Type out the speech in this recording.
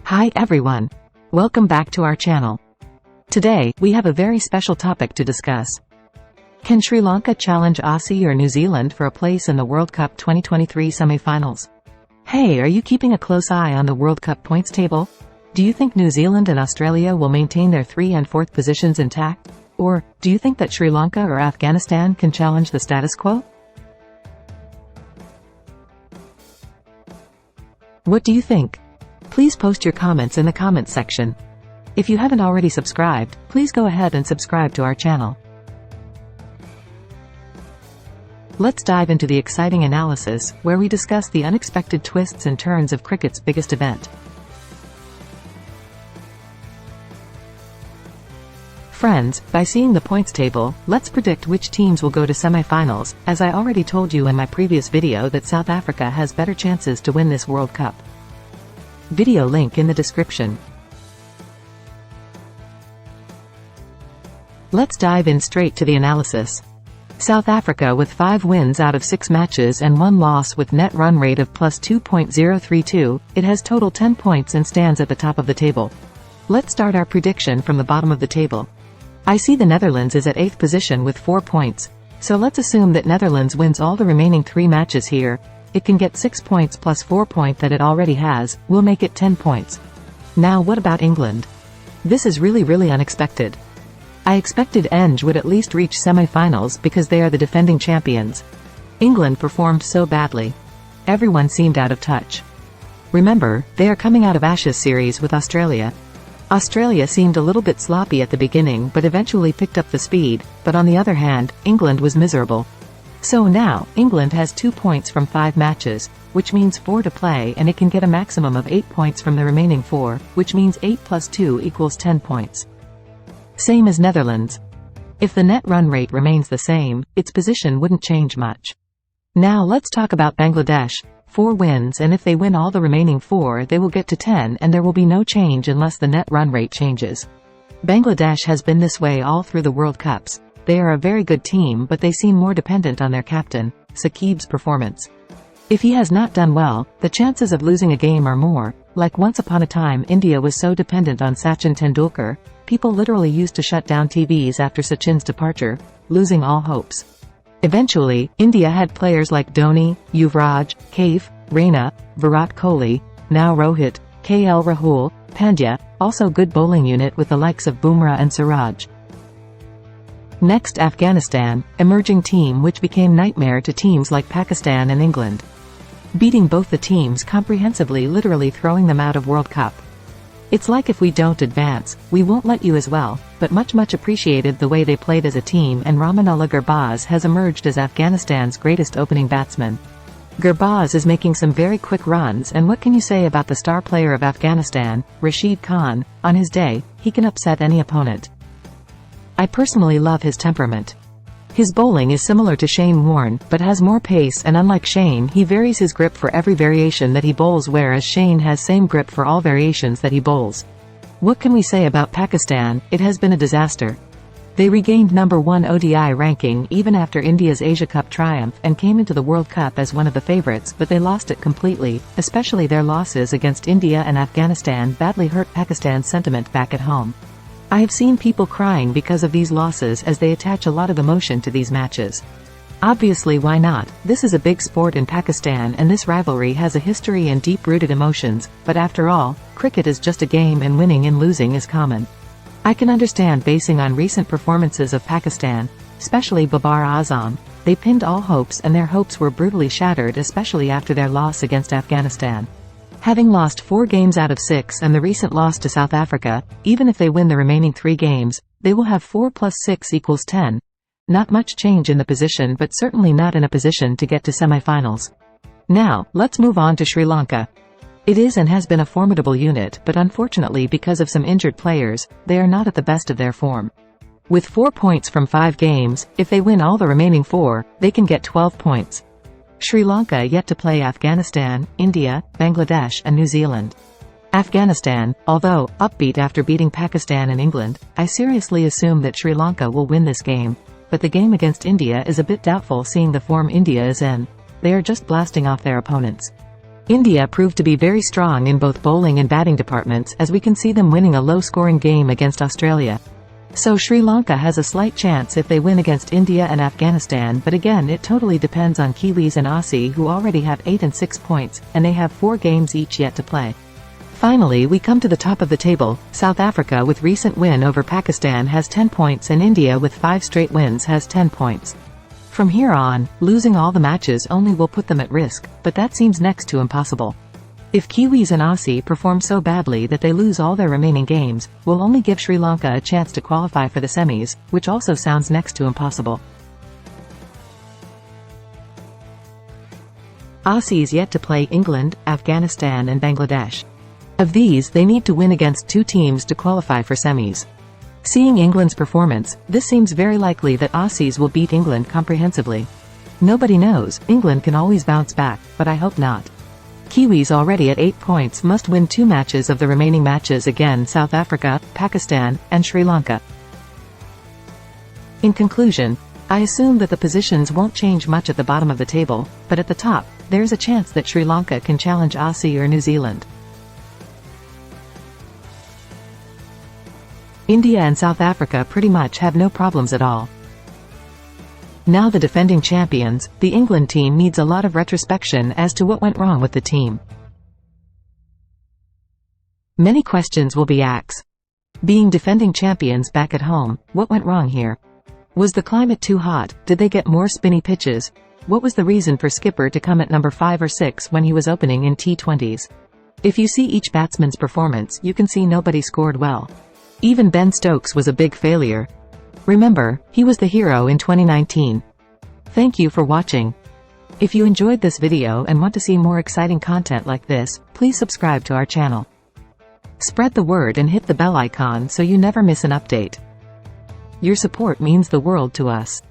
Hi everyone. Welcome back to our channel. Today, we have a very special topic to discuss. Can Sri Lanka challenge Aussie or New Zealand for a place in the World Cup 2023 semi-finals? Hey, are you keeping a close eye on the World Cup points table? Do you think New Zealand and Australia will maintain their 3rd and 4th positions intact? Or, do you think that Sri Lanka or Afghanistan can challenge the status quo? What do you think? Please post your comments in the comments section. If you haven't already subscribed, please go ahead and subscribe to our channel. Let's dive into the exciting analysis, where we discuss the unexpected twists and turns of cricket's biggest event. Friends, by seeing the points table, let's predict which teams will go to semi-finals, as I already told you in my previous video that South Africa has better chances to win this World Cup. Video link in the description. Let's dive in straight to the analysis. South Africa with 5 wins out of 6 matches and 1 loss with net run rate of plus 2.032, it has total 10 points and stands at the top of the table. Let's start our prediction from the bottom of the table. I see the Netherlands is at 8th position with 4 points, so let's assume that Netherlands wins all the remaining 3 matches here. It can get 6 points plus 4 points that it already has, will make it 10 points. Now what about England? This is really unexpected. I expected Eng would at least reach semi-finals because they are the defending champions. England performed so badly. Everyone seemed out of touch. Remember, they are coming out of Ashes series with Australia. Australia seemed a little bit sloppy at the beginning but eventually picked up the speed, but on the other hand, England was miserable. So now, England has 2 points from 5 matches, which means 4 to play, and it can get a maximum of 8 points from the remaining 4, which means 8 plus 2 equals 10 points. Same as Netherlands. If the net run rate remains the same, its position wouldn't change much. Now let's talk about Bangladesh. 4 wins, and if they win all the remaining 4 they will get to 10 and there will be no change unless the net run rate changes. Bangladesh has been this way all through the World Cups. They are a very good team but they seem more dependent on their captain, Saqib's performance. If he has not done well, the chances of losing a game are more. Like once upon a time India was so dependent on Sachin Tendulkar, people literally used to shut down TVs after Sachin's departure, losing all hopes. Eventually, India had players like Dhoni, Yuvraj, Kaif, Raina, Virat Kohli, now Rohit, KL Rahul, Pandya, also good bowling unit with the likes of Bumrah and Siraj. Next, Afghanistan, emerging team which became nightmare to teams like Pakistan and England. Beating both the teams comprehensively, literally throwing them out of World Cup. It's like if we don't advance, we won't let you as well, but much appreciated the way they played as a team, and Ramanullah Gurbaz has emerged as Afghanistan's greatest opening batsman. Gurbaz is making some very quick runs, and what can you say about the star player of Afghanistan, Rashid Khan? On his day, he can upset any opponent. I personally love his temperament. His bowling is similar to Shane Warne, but has more pace, and unlike Shane, he varies his grip for every variation that he bowls, whereas Shane has same grip for all variations that he bowls. What can we say about Pakistan? It has been a disaster. They regained number 1 ODI ranking even after India's Asia Cup triumph and came into the World Cup as one of the favorites, but they lost it completely, especially their losses against India and Afghanistan badly hurt Pakistan's sentiment back at home. I have seen people crying because of these losses as they attach a lot of emotion to these matches. Obviously, why not? This is a big sport in Pakistan and this rivalry has a history and deep-rooted emotions, but after all, cricket is just a game and winning and losing is common. I can understand basing on recent performances of Pakistan, especially Babar Azam. They pinned all hopes and their hopes were brutally shattered, especially after their loss against Afghanistan. Having lost 4 games out of 6 and the recent loss to South Africa, even if they win the remaining 3 games, they will have 4 plus 6 equals 10. Not much change in the position, but certainly not in a position to get to semi-finals. Now, let's move on to Sri Lanka. It is and has been a formidable unit, but unfortunately because of some injured players, they are not at the best of their form. With 4 points from 5 games, if they win all the remaining 4, they can get 12 points. Sri Lanka yet to play Afghanistan, India, Bangladesh and New Zealand. Afghanistan, although upbeat after beating Pakistan and England, I seriously assume that Sri Lanka will win this game, but the game against India is a bit doubtful seeing the form India is in. They are just blasting off their opponents. India proved to be very strong in both bowling and batting departments, as we can see them winning a low-scoring game against Australia. So Sri Lanka has a slight chance if they win against India and Afghanistan, but again it totally depends on Kiwis and Aussie, who already have 8 and 6 points, and they have 4 games each yet to play. Finally we come to the top of the table. South Africa with recent win over Pakistan has 10 points and India with 5 straight wins has 10 points. From here on, losing all the matches only will put them at risk, but that seems next to impossible. If Kiwis and Aussie perform so badly that they lose all their remaining games, will only give Sri Lanka a chance to qualify for the semis, which also sounds next to impossible. Aussies yet to play England, Afghanistan and Bangladesh. Of these they need to win against 2 teams to qualify for semis. Seeing England's performance, this seems very likely that Aussies will beat England comprehensively. Nobody knows, England can always bounce back, but I hope not. Kiwis already at 8 points must win 2 matches of the remaining matches against South Africa, Pakistan, and Sri Lanka. In conclusion, I assume that the positions won't change much at the bottom of the table, but at the top, there's a chance that Sri Lanka can challenge Aussie or New Zealand. India and South Africa pretty much have no problems at all. Now the defending champions, the England team, needs a lot of retrospection as to what went wrong with the team. Many questions will be asked. Being defending champions back at home, what went wrong here? Was the climate too hot? Did they get more spinny pitches? What was the reason for skipper to come at number 5 or 6 when he was opening in T20s? If you see each batsman's performance, you can see nobody scored well. Even Ben Stokes was a big failure. Remember, he was the hero in 2019. Thank you for watching. If you enjoyed this video and want to see more exciting content like this, please subscribe to our channel. Spread the word and hit the bell icon so you never miss an update. Your support means the world to us.